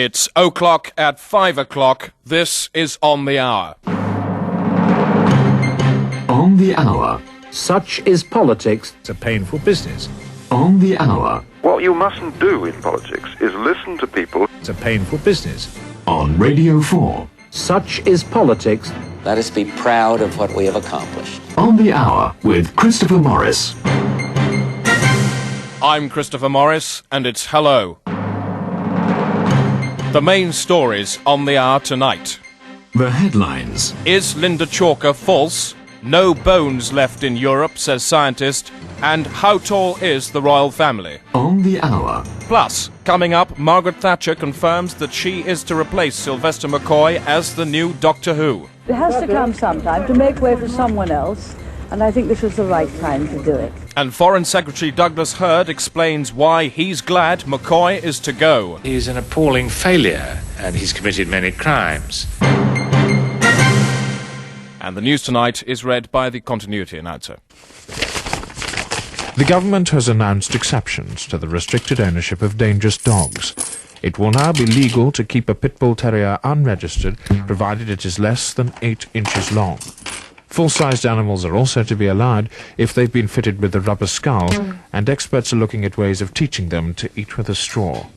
It's o'clock at 5 o'clock. This is On the Hour. On the Hour. Such is politics. It's a painful business. On the Hour. What you mustn't do in politics is listen to people. It's a painful business. On Radio 4. Such is politics. Let us be proud of what we have accomplished. On the Hour with Christopher Morris. I'm Christopher Morris, and it's hello. The main stories on the hour tonight. The headlines. Is Linda Chalker false? No bones left in Europe, says scientist. And how tall is the royal family? On the Hour. Plus, coming up, Margaret Thatcher confirms that she is to replace Sylvester McCoy as the new Doctor Who. It has to come sometime to make way for someone else, and I think this is the right time to do it. And Foreign Secretary Douglas Hurd explains why he's glad McCoy is to go. He's an appalling failure, and he's committed many crimes. And the news tonight is read by the continuity announcer. The government has announced exceptions to the restricted ownership of dangerous dogs. It will now be legal to keep a pit bull terrier unregistered, provided it is less than 8 inches long. Full-sized animals are also to be allowed if they've been fitted with a rubber skull, and experts are looking at ways of teaching them to eat with a straw.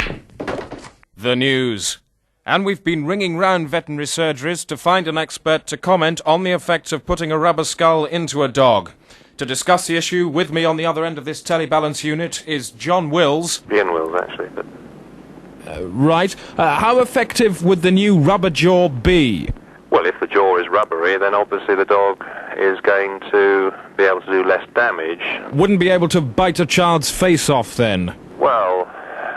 The news. And we've been ringing round veterinary surgeries to find an expert to comment on the effects of putting a rubber skull into a dog. To discuss the issue with me on the other end of this telebalance unit is John Wills. Ian Wills, actually, but... Right. How effective would the new rubber jaw be? Well, if the jaw is rubbery, then obviously the dog is going to be able to do less damage. Wouldn't be able to bite a child's face off then? Well,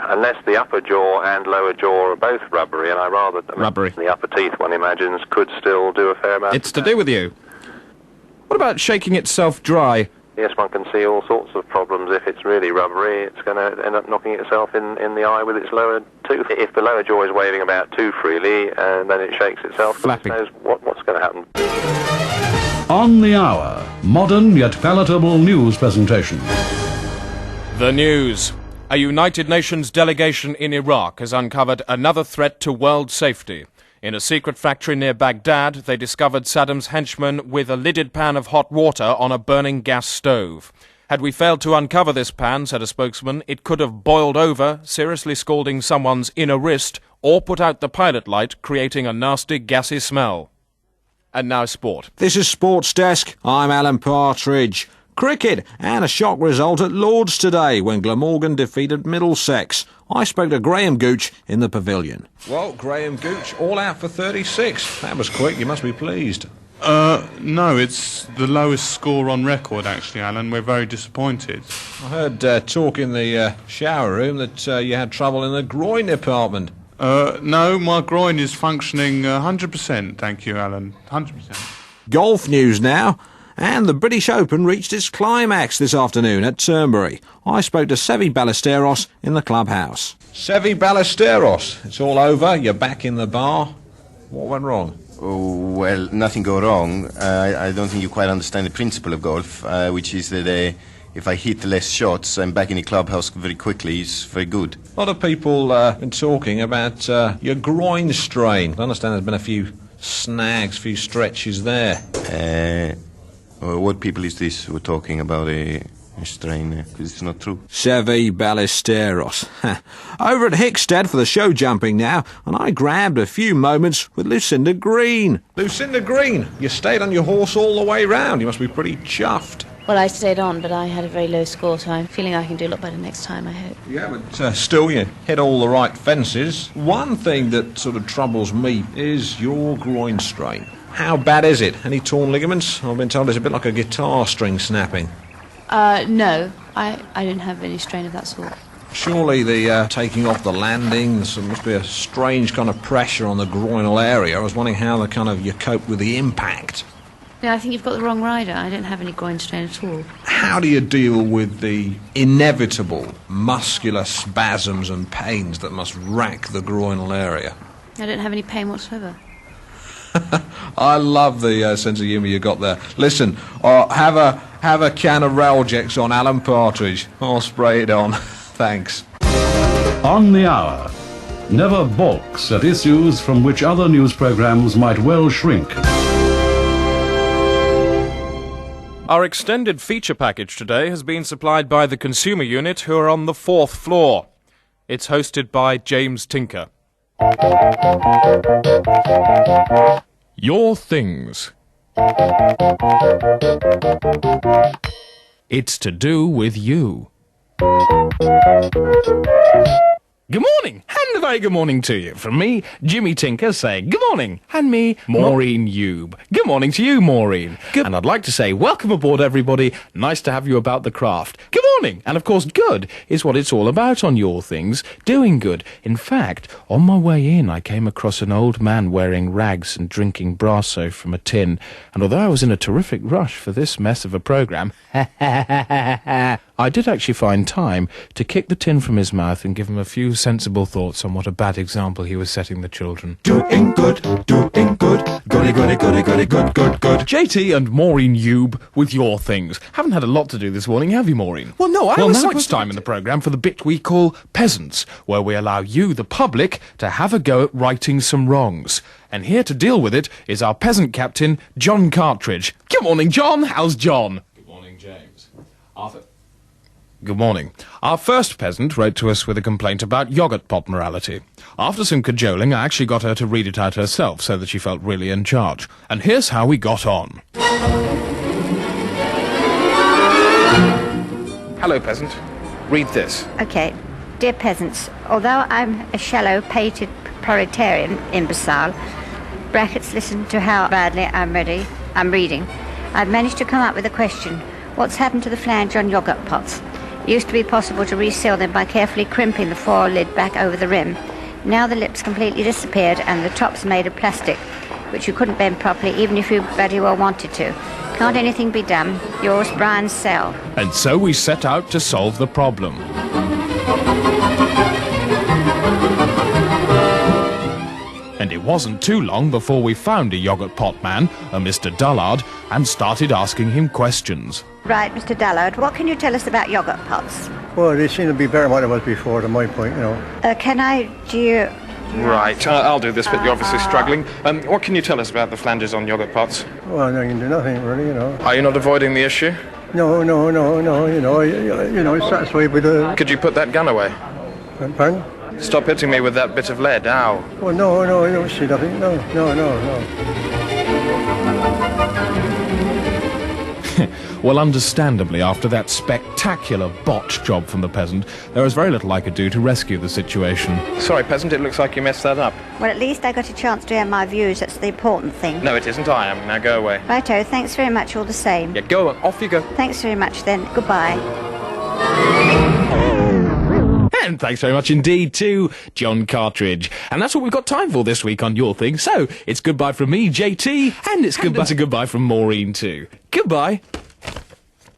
unless the upper jaw and lower jaw are both rubbery, and Rubbery. The upper teeth, one imagines, could still do a fair amount. It's to do with you. What about shaking itself dry? Yes, one can see all sorts of problems. If it's really rubbery, it's going to end up knocking itself in the eye with its lower tooth. If the lower jaw is waving about too freely, and then it shakes itself, Flapping. who knows what's going to happen. On the Hour. Modern yet palatable news presentation. The news. A United Nations delegation in Iraq has uncovered another threat to world safety. In a secret factory near Baghdad, they discovered Saddam's henchmen with a lidded pan of hot water on a burning gas stove. Had we failed to uncover this pan, said a spokesman, it could have boiled over, seriously scalding someone's inner wrist, or put out the pilot light, creating a nasty gassy smell. And now sport. This is Sports Desk. I'm Alan Partridge. Cricket, and a shock result at Lord's today when Glamorgan defeated Middlesex. I spoke to Graham Gooch in the pavilion. Well, Graham Gooch, all out for 36. That was quick, you must be pleased. No, it's the lowest score on record, actually, Alan. We're very disappointed. I heard talk in the shower room that you had trouble in the groin department. No, my groin is functioning 100%, thank you, Alan. 100%. Golf news now. And the British Open reached its climax this afternoon at Turnberry. I spoke to Seve Ballesteros in the clubhouse. Seve Ballesteros, it's all over, you're back in the bar. What went wrong? Oh, well, nothing go wrong. I don't think you quite understand the principle of golf, which is that if I hit less shots, I'm back in the clubhouse very quickly. It's very good. A lot of people been talking about your groin strain. I understand there's been a few snags, a few stretches there. What people is this who are talking about a strain? Because it's not true. Seve Ballesteros. Over at Hickstead for the show jumping now, and I grabbed a few moments with Lucinda Green. Lucinda Green, you stayed on your horse all the way round. You must be pretty chuffed. Well, I stayed on, but I had a very low score, so I'm feeling I can do a lot better next time, I hope. Yeah, but still, you hit all the right fences. One thing that sort of troubles me is your groin strain. How bad is it? Any torn ligaments? I've been told it's a bit like a guitar string snapping. No, I don't have any strain of that sort. Surely the taking off the landing, there must be a strange kind of pressure on the groinal area. I was wondering how you cope with the impact. No, I think you've got the wrong rider. I don't have any groin strain at all. How do you deal with the inevitable muscular spasms and pains that must rack the groinal area? I don't have any pain whatsoever. I love the sense of humour you got there. Listen, have a can of Ralgex on Alan Partridge. I'll spray it on. Thanks. On the Hour. never balks at issues from which other news programs might well shrink. Our extended feature package today has been supplied by the Consumer Unit, who are on the 4th floor. It's hosted by James Tinker. Your Things. It's to do with you. Good morning, and a very good morning to you. From me, Jimmy Tinker, saying good morning, and me, Maureen Youb. Good morning to you, Maureen. And I'd like to say welcome aboard, everybody. Nice to have you about the craft. Good morning. And of course, good is what it's all about on Your Things, doing good. In fact, on my way in, I came across an old man wearing rags and drinking Brasso from a tin. And although I was in a terrific rush for this mess of a programme, I did actually find time to kick the tin from his mouth and give him a few sensible thoughts on what a bad example he was setting the children. Doing good, goody, goody, goody, goody, good, good, good. JT and Maureen Youb with Your Things. Haven't had a lot to do this morning, have you, Maureen? Well, no, Well, now it's time in the programme for the bit we call Peasants, where we allow you, the public, to have a go at righting some wrongs. And here to deal with it is our peasant captain, John Cartridge. Good morning, John. How's John? Good morning, James. Arthur. Good morning. Our first peasant wrote to us with a complaint about yoghurt pot morality. After some cajoling, I actually got her to read it out herself so that she felt really in charge. And here's how we got on. Hello, peasant. Read this. Okay. Dear peasants, although I'm a shallow, pated proletarian imbecile, brackets, listen to how badly I'm reading, I've managed to come up with a question. What's happened to the flange on yoghurt pots? It used to be possible to reseal them by carefully crimping the foil lid back over the rim. Now the lips completely disappeared and the top's made of plastic, which you couldn't bend properly even if you bloody well wanted to. Can't anything be done? Yours, Brian Sell. And so we set out to solve the problem. And it wasn't too long before we found a yoghurt pot man, a Mr. Dullard, and started asking him questions. Right, Mr. Dullard, what can you tell us about yoghurt pots? Well, they seem to be better than what it was before, to my point, you know. Right, I'll do this, but you're obviously struggling. What can you tell us about the flanges on yoghurt pots? Well, no, you can do nothing, really, you know. Are you not avoiding the issue? No, you know, it's satisfied with the... Could you put that gun away? Pardon? Stop hitting me with that bit of lead, ow. Well, no, you don't see nothing, no. Well, understandably, after that spectacular botch job from the peasant, there was very little I could do to rescue the situation. Sorry, peasant, it looks like you messed that up. Well, at least I got a chance to air my views. That's the important thing. No, it isn't. I am. Now go away. Righto, thanks very much all the same. Yeah, go on. Off you go. Thanks very much then. Goodbye. And thanks very much indeed to John Cartridge. And that's what we've got time for this week on Your Thing. So, it's goodbye from me, JT, and it's goodbye from Maureen too. Goodbye.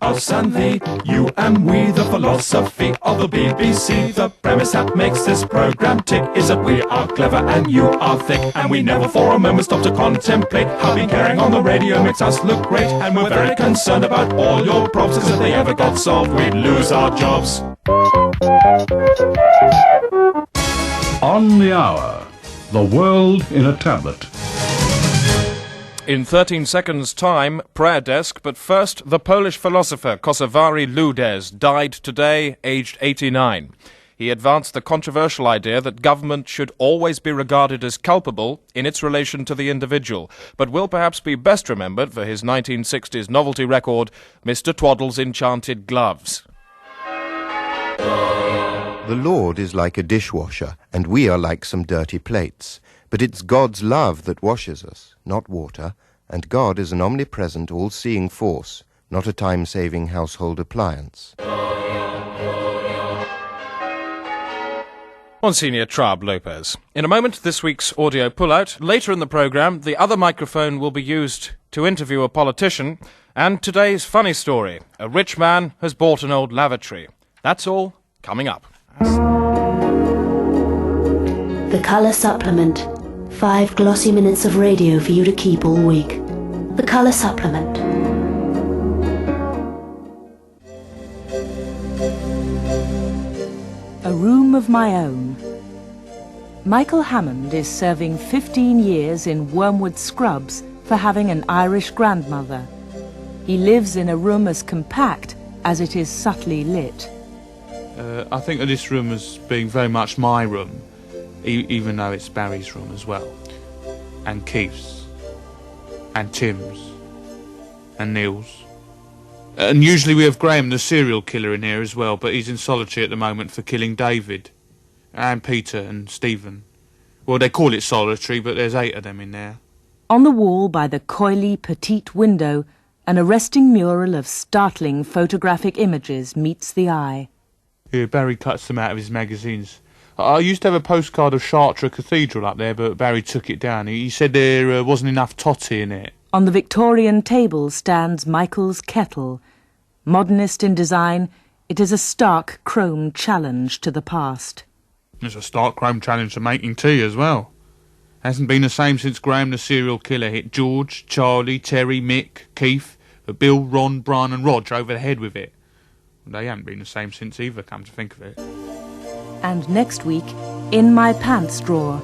Us and they, you and we, the philosophy of the BBC. The premise that makes this programme tick is that we are clever and you are thick. And we never for a moment stop to contemplate how being caring on the radio makes us look great. And we're very concerned about all your problems, 'cause if they ever got solved, we'd lose our jobs. On the Hour, the world in a tablet. In 13 seconds' time, prayer desk, but first, the Polish philosopher Kosowary Ludes died today, aged 89. He advanced the controversial idea that government should always be regarded as culpable in its relation to the individual, but will perhaps be best remembered for his 1960s novelty record, Mr. Twaddle's Enchanted Gloves. The Lord is like a dishwasher, and we are like some dirty plates. But it's God's love that washes us, not water, and God is an omnipresent, all-seeing force, not a time-saving household appliance. Monsignor Traub Lopez. In a moment, this week's audio pullout. Later in the programme, the other microphone will be used to interview a politician. And today's funny story. A rich man has bought an old lavatory. That's all coming up. The Colour Supplement. 5 glossy minutes of radio for you to keep all week. The Colour Supplement. A room of my own. Michael Hammond is serving 15 years in Wormwood Scrubs for having an Irish grandmother. He lives in a room as compact as it is subtly lit. I think of this room as being very much my room, even though it's Barry's room as well, and Keith's, and Tim's, and Neil's. And usually we have Graham, the serial killer, in here as well, but he's in solitary at the moment for killing David, and Peter and Stephen. Well, they call it solitary, but there's 8 of them in there. On the wall by the coyly petite window, an arresting mural of startling photographic images meets the eye. Here, Barry cuts them out of his magazines. I used to have a postcard of Chartres Cathedral up there, but Barry took it down. He said there wasn't enough totty in it. On the Victorian table stands Michael's kettle. Modernist in design, it is a stark chrome challenge to the past. There's a stark chrome challenge to making tea as well. Hasn't been the same since Graham the serial killer hit George, Charlie, Terry, Mick, Keith, Bill, Ron, Brian and Rog over the head with it. They haven't been the same since either, come to think of it. And next week, In My Pants Drawer,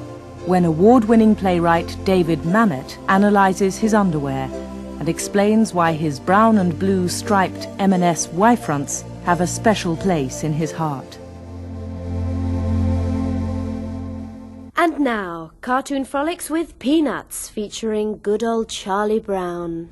when award-winning playwright David Mamet analyses his underwear and explains why his brown and blue striped M&S Y-fronts have a special place in his heart. And now, Cartoon Frolics with Peanuts, featuring good old Charlie Brown.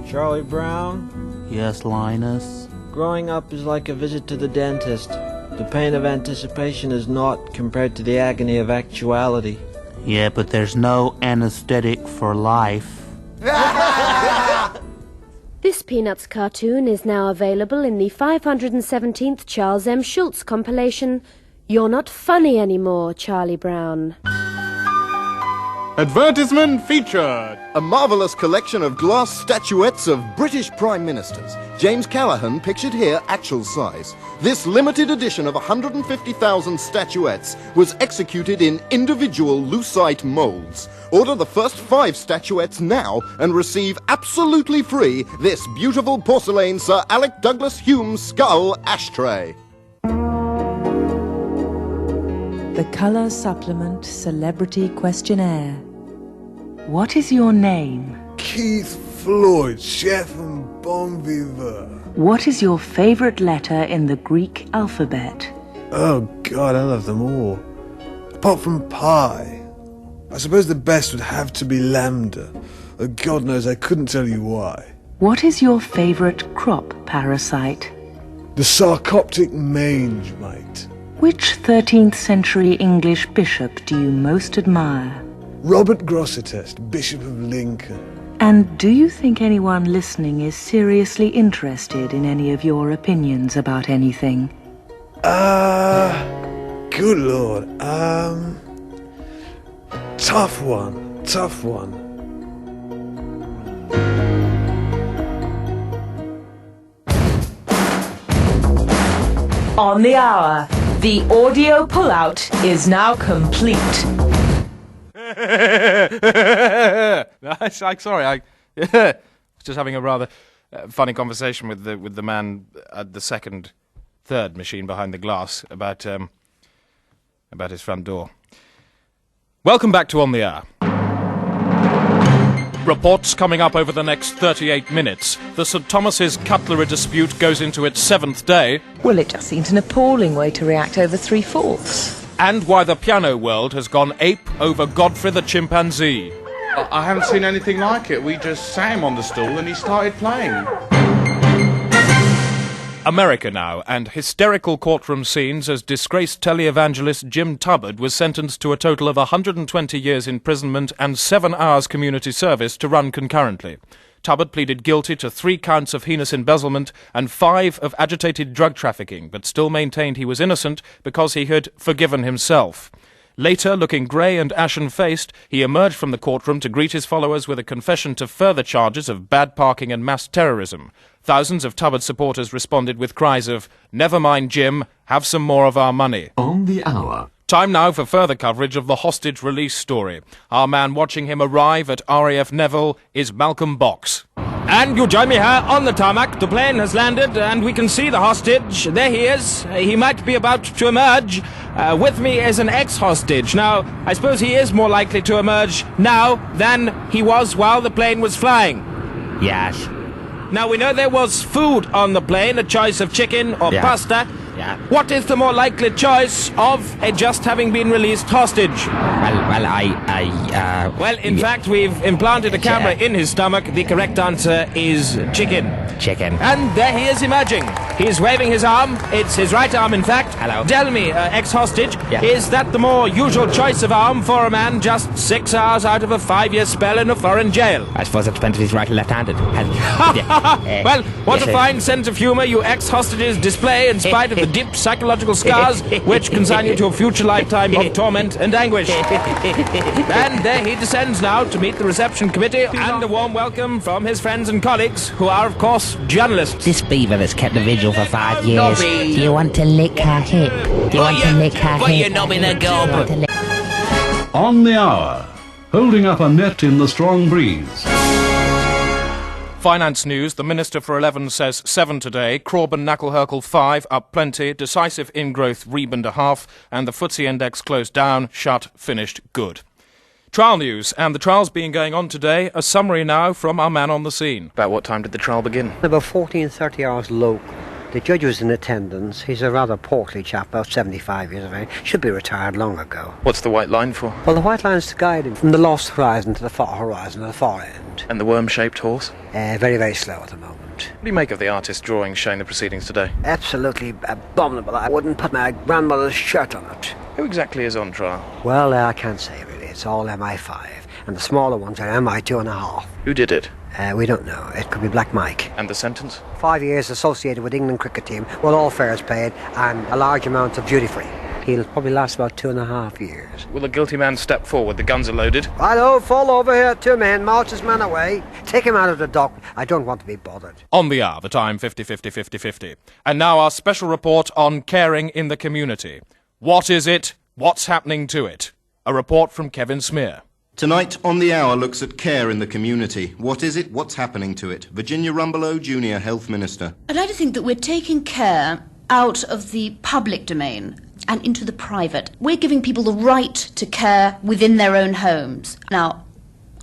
Charlie Brown? Yes, Linus? Growing up is like a visit to the dentist. The pain of anticipation is naught compared to the agony of actuality. Yeah, but there's no anesthetic for life. This Peanuts cartoon is now available in the 517th Charles M. Schulz compilation, You're Not Funny Anymore, Charlie Brown. Advertisement featured. A marvellous collection of glass statuettes of British Prime Ministers. James Callaghan pictured here actual size. This limited edition of 150,000 statuettes was executed in individual lucite moulds. Order the first 5 statuettes now and receive absolutely free this beautiful porcelain Sir Alec Douglas Hume skull ashtray. The Colour Supplement Celebrity Questionnaire. What is your name? Keith Floyd, chef and bon vivant. What is your favourite letter in the Greek alphabet? Oh God, I love them all. Apart from pi. I suppose the best would have to be lambda. Oh, God knows I couldn't tell you why. What is your favourite crop parasite? The sarcoptic mange, mate. Which 13th century English bishop do you most admire? Robert Grosseteste, Bishop of Lincoln. And do you think anyone listening is seriously interested in any of your opinions about anything? Good Lord. Tough one. On the hour, the audio pullout is now complete. Sorry, I was just having a rather funny conversation with the man at the third machine behind the glass about his front door. Welcome back to On the Hour. Reports coming up over the next 38 minutes. The St Thomas's cutlery dispute goes into its 7th day. Well, it just seems an appalling way to react over 3 forks. And why the piano world has gone ape over Godfrey the chimpanzee. I haven't seen anything like it. We just sat him on the stool and he started playing. America now, and hysterical courtroom scenes as disgraced televangelist Jim Tubbard was sentenced to a total of 120 years imprisonment and 7 hours community service to run concurrently. Tubbard pleaded guilty to 3 counts of heinous embezzlement and 5 of agitated drug trafficking, but still maintained he was innocent because he had forgiven himself. Later, looking grey and ashen-faced, he emerged from the courtroom to greet his followers with a confession to further charges of bad parking and mass terrorism. Thousands of Tubbard supporters responded with cries of, "Never mind, Jim, have some more of our money." On the hour. Time now for further coverage of the hostage release story. Our man watching him arrive at RAF Neville is Malcolm Box. And you join me here on the tarmac. The plane has landed and we can see the hostage. There he is. He might be about to emerge. With me is an ex-hostage. Now, I suppose he is more likely to emerge now than he was while the plane was flying. Yes. Now, we know there was food on the plane, a choice of chicken or pasta. Yeah. What is the more likely choice of a just having been released hostage? Well, in fact, we've implanted a camera in his stomach. The correct answer is chicken. Chicken. And there he is emerging. He's waving his arm. It's his right arm, in fact. Hello. Tell me, ex-hostage, Yeah. is that the more usual choice of arm for a man just 6 hours out of a 5-year spell in a foreign jail? I suppose it depends if he's right or left-handed. Well, what yes, a fine sense of humour you ex-hostages display in spite of the deep psychological scars which consign you to a future lifetime of torment and anguish. And there he descends now to meet the reception committee and a warm welcome from his friends and colleagues, who are, of course, journalists. This beaver that's kept the vigil for 5 years. Do you want to lick her hip? Do you want to lick her hip? On the hour, holding up a net in the strong breeze. Finance news. The Minister for 11 says 7 today. Crawburn Knuckle 5 up plenty. Decisive in-growth Rebound a half. And the FTSE index closed down, shut, finished good. Trial news, and the trial's been going on today. A summary now from our man on the scene. About what time did the trial begin? About 14:30 hours local. The judge was in attendance. He's a rather portly chap, about 75 years of age. Should be retired long ago. What's the white line for? Well, the white line's to guide him from the lost horizon to the far horizon, at the far end. And the worm-shaped horse? Very, very slow at the moment. What do you make of the artist's drawing showing the proceedings today? Absolutely abominable. I wouldn't put my grandmother's shirt on it. Who exactly is on trial? Well, I can't say really. It's all MI5. And the smaller ones are MI2.5. Who did it? We don't know. It could be Black Mike. And the sentence? 5 years associated with England cricket team, with all fares paid, and a large amount of duty-free. He'll probably last about 2.5 years. Will the guilty man step forward? The guns are loaded. Hello, fall over here, 2 men, march this man away. Take him out of the dock. I don't want to be bothered. On the hour, the time 50-50-50-50. And now our special report on caring in the community. What is it? What's happening to it? A report from Kevin Smear. Tonight, On the Hour looks at care in the community. What is it? What's happening to it? Virginia Rumbelow, Junior Health Minister. I'd like to think that we're taking care out of the public domain and into the private. We're giving people the right to care within their own homes. Now,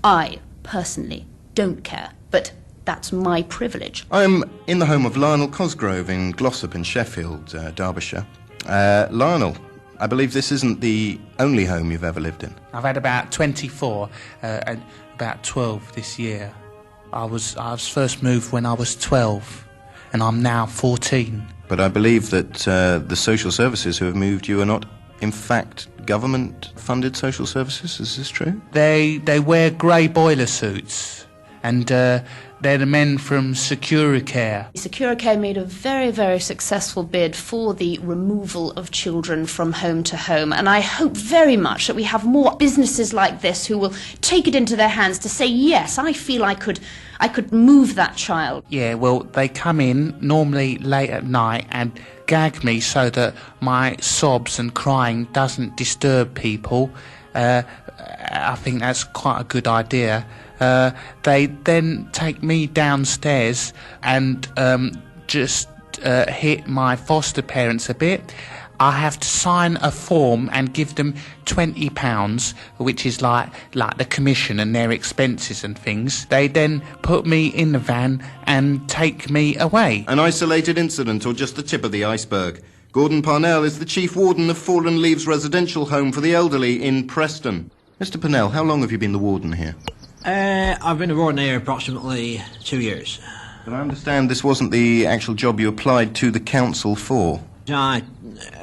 I, personally, don't care, but that's my privilege. I'm in the home of Lionel Cosgrove in Glossop in Sheffield, Derbyshire. Lionel, I believe this isn't the only home you've ever lived in. I've had about 24 and about 12 this year. I was first moved when I was 12 and I'm now 14. But I believe that the social services who have moved you are not, in fact, government-funded social services. Is this true? They wear grey boiler suits and they're the men from Securicare. Securicare made a very, very successful bid for the removal of children from home to home, and I hope very much that we have more businesses like this who will take it into their hands to say, yes, I feel I could move that child. Yeah, well, they come in normally late at night and gag me so that my sobs and crying doesn't disturb people. I think that's quite a good idea. They then take me downstairs and just hit my foster parents a bit. I have to sign a form and give them £20, which is like the commission and their expenses and things. They then put me in the van and take me away. An isolated incident or just the tip of the iceberg? Gordon Parnell is the Chief Warden of Fallen Leaves Residential Home for the Elderly in Preston. Mr. Parnell, how long have you been the warden here? I've been a warden here approximately 2 years. But I understand this wasn't the actual job you applied to the council for. I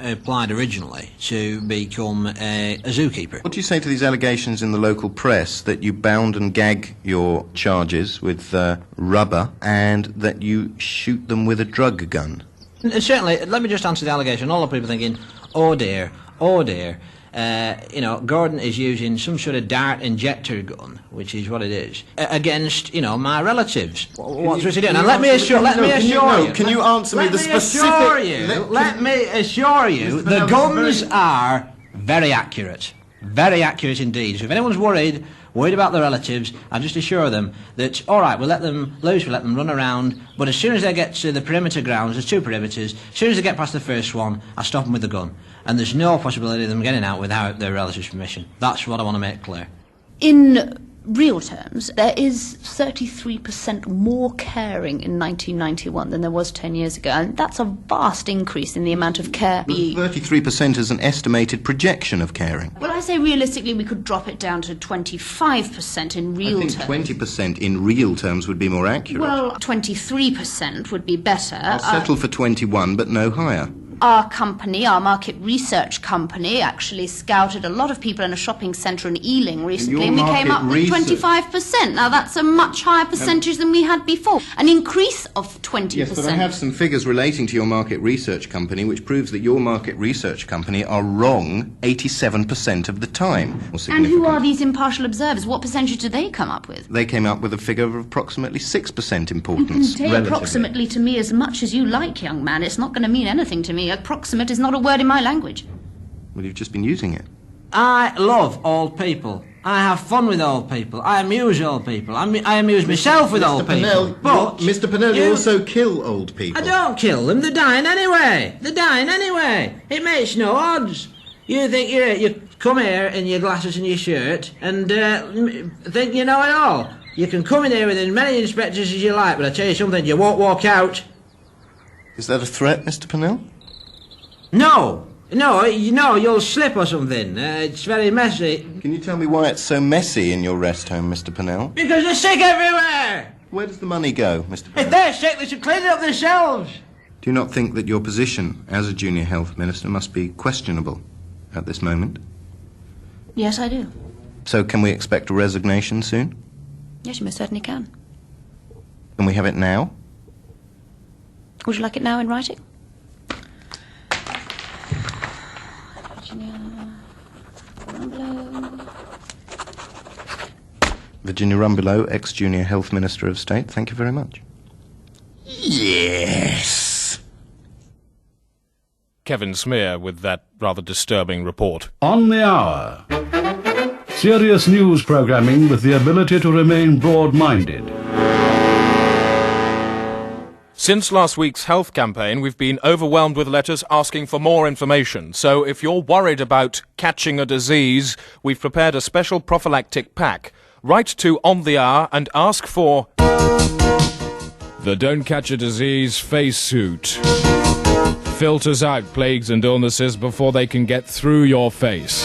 applied originally to become a zookeeper. What do you say to these allegations in the local press that you bound and gag your charges with rubber and that you shoot them with a drug gun? Certainly, let me just answer the allegation. All the people thinking, oh dear, oh dear. Gordon is using some sort of dart injector gun, which is what it is, against, my relatives. What's he doing? And let me assure you. Can you answer me the specific? Let me assure you, the guns are very accurate indeed. So if anyone's worried worried about their relatives, I just assure them that, all right, we'll let them loose, we'll let them run around, but as soon as they get to the perimeter grounds, there's 2 perimeters, as soon as they get past the first one, I stop them with the gun. And there's no possibility of them getting out without their relatives' permission. That's what I want to make clear. In real terms, there is 33% more caring in 1991 than there was 10 years ago, and that's a vast increase in the amount of care. 33% is an estimated projection of caring. Well, I say realistically we could drop it down to 25% in real terms. I think 20% in real terms would be more accurate. Well, 23% would be better. I'll settle for 21, but no higher. Our company, our market research company, actually scouted a lot of people in a shopping centre in Ealing recently, and we came up with 25%. Now, that's a much higher percentage than we had before. An increase of 20%. Yes, but I have some figures relating to your market research company, which proves that your market research company are wrong 87% of the time. And who are these impartial observers? What percentage do they come up with? They came up with a figure of approximately 6% importance. Say approximately to me as much as you like, young man. It's not going to mean anything to me. Approximate is not a word in my language. Well, you've just been using it. I love old people. I have fun with old people. I amuse old people. I amuse myself with old people. But Mr. Pennell, you also kill old people. I don't kill them. They're dying anyway. They're dying anyway. It makes no odds. You think you come here in your glasses and your shirt and think you know it all. You can come in here with as many inspectors as you like, but I tell you something, you won't walk out. Is that a threat, Mr. Pennell? No, you'll slip or something. It's very messy. Can you tell me why it's so messy in your rest home, Mr. Pennell? Because they're sick everywhere. Where does the money go, Mr. Pennell? If they're sick, they should clean it up themselves. Do you not think that your position as a junior health minister must be questionable at this moment? Yes, I do. So can we expect a resignation soon? Yes, you most certainly can. Can we have it now? Would you like it now in writing? Virginia Rumbelow, ex-Junior Health Minister of State, thank you very much. Yes. Kevin Smear with that rather disturbing report. On the hour. Serious news programming with the ability to remain broad-minded. Since last week's health campaign, we've been overwhelmed with letters asking for more information. So if you're worried about catching a disease, we've prepared a special prophylactic pack. Write to On the Hour and ask for the Don't Catch a Disease face suit. Filters out plagues and illnesses before they can get through your face.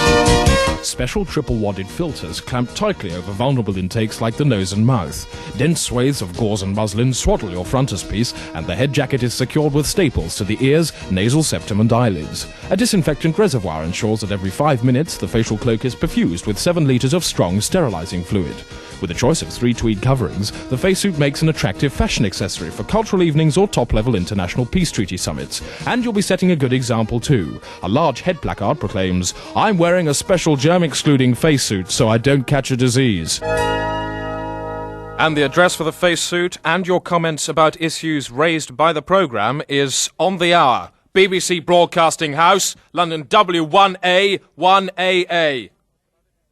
Special triple-wadded filters clamp tightly over vulnerable intakes like the nose and mouth. Dense swathes of gauze and muslin swaddle your frontispiece, and the head jacket is secured with staples to the ears, nasal septum and eyelids. A disinfectant reservoir ensures that every 5 minutes the facial cloak is perfused with 7 litres of strong sterilising fluid. With a choice of 3 tweed coverings, the face suit makes an attractive fashion accessory for cultural evenings or top-level international peace treaty summits. And you'll be setting a good example too. A large head placard proclaims, "I'm wearing a special germ-excluding face suit so I don't catch a disease." And the address for the face suit and your comments about issues raised by the programme is On the Hour, BBC Broadcasting House, London W1A 1AA.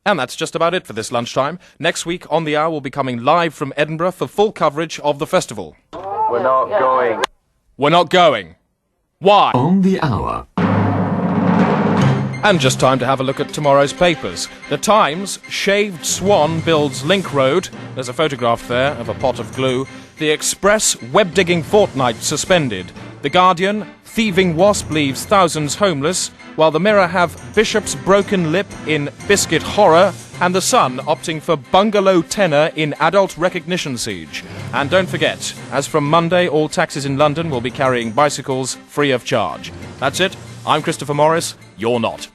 And that's just about it for this lunchtime. Next week, On the Hour will be coming live from Edinburgh for full coverage of the festival. We're not going. We're not going. Why? On the Hour. And just time to have a look at tomorrow's papers. The Times, Shaved Swan builds Link Road. There's a photograph there of a pot of glue. The Express, web-digging fortnight suspended. The Guardian, thieving wasp leaves thousands homeless. While the Mirror have Bishop's broken lip in biscuit horror, and the Sun opting for bungalow tenor in adult recognition siege. And don't forget, as from Monday, all taxis in London will be carrying bicycles free of charge. That's it. I'm Christopher Morris. You're not.